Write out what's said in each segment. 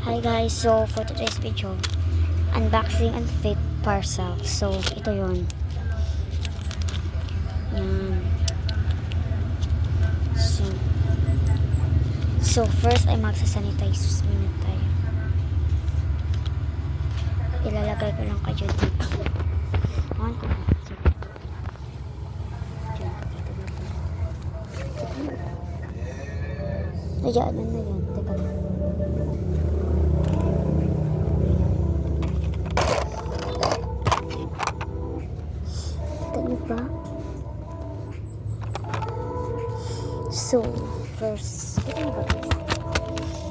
Hi guys, so for today's video, unboxing and fake parcel. So ito yun. Yan. So first ay magsasanitize muna tayo. Ilalagay ko lang kayo dito. On ko na. Ayan, ano na yan? Teka lang. Ba? So, first, ito ba guys?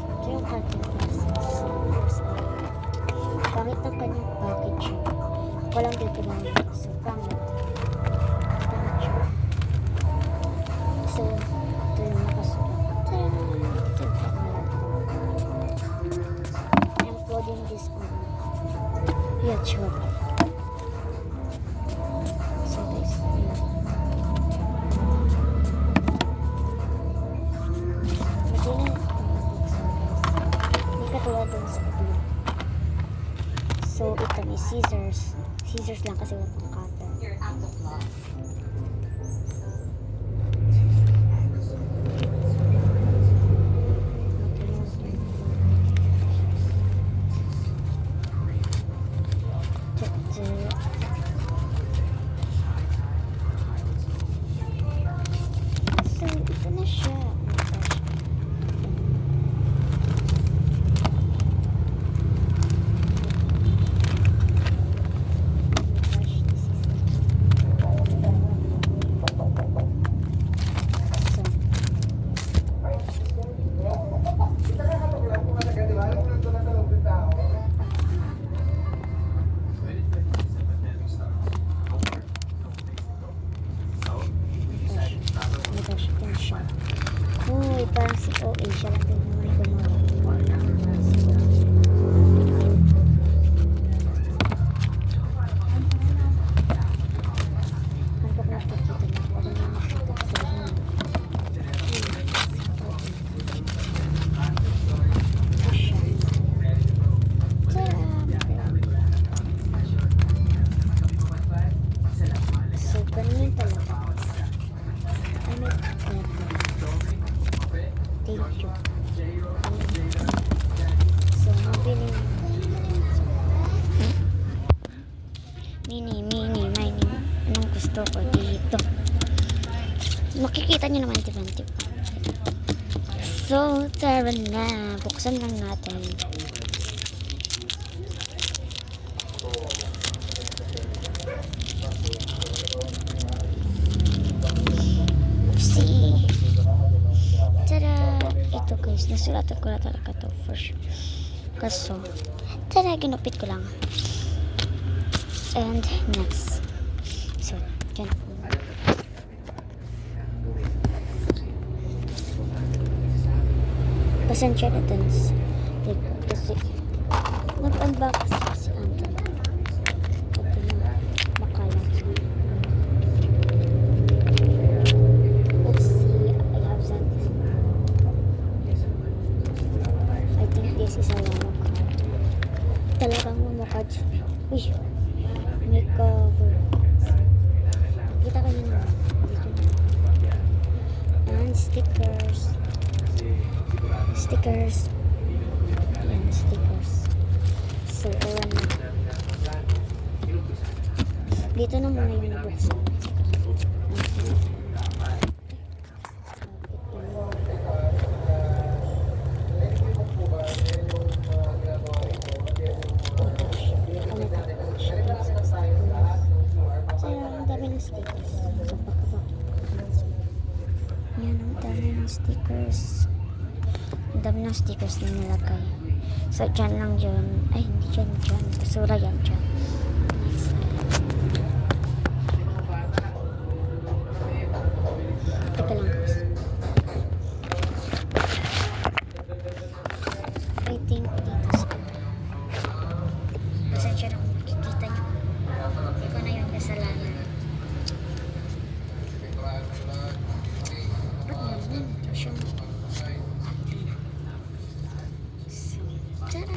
Ito yung carton case. So, first, pangit ng kanyang packaging. Walang dito lang. So, pangit. Pangit siya. So, ito yung nakasulat. Ito yung pangit. I'm uploading this on YouTube. So, ito may scissors. Scissors lang kasi wala pang cutter. So, ito na siya. Uy, parang si OA siya lang din naman gumawa. Hantok na kita na. Wala na makita sa inyo. So, ganyan talaga. Ay, may thank you. So, mabili mini. Anong gusto ko dito? Makikita nyo naman, diba? So, tara na. Buksan lang natin. Oopsie. Tada! Ito guys, nasulatan ko na talaga ito for sure. Kaso, tada, ginupit ko lang. And next. So, dyan. Pasensya na dun. Kasi, nag-unbox si Anton. Ito na, makalang. This is a yellow card. Talagang mamukad. Uy, may cover. Kita ka nyo. And stickers. Yan, stickers. So, ayan na. Dito na muna yung nabuksan. Stickers. Yan, ang dami ng stickers. Ang dami ng stickers na nilagay. So, dyan lang dyan. Ay, hindi dyan. Basura yan dyan. Teka lang guys. I think dito sa pasensya na kung makikita nyo. Hindi ko na yung kasalanan. Ba't naman? Ito siya. Tara!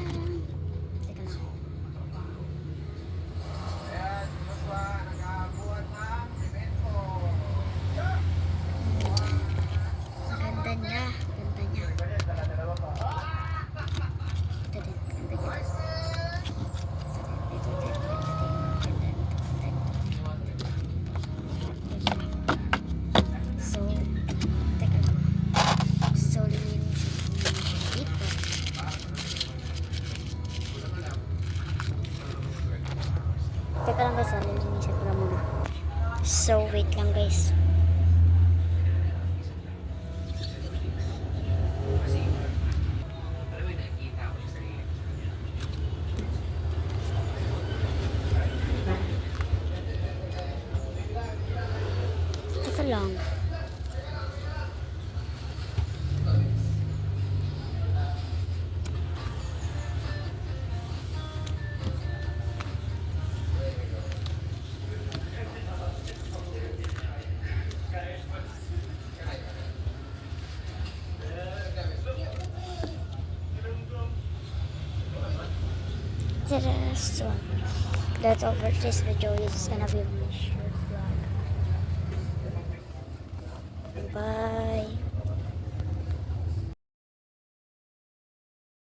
guys, lilinisan ko lang muna. So, wait lang guys. Teka lang. So, that's all for this video. It's gonna be much.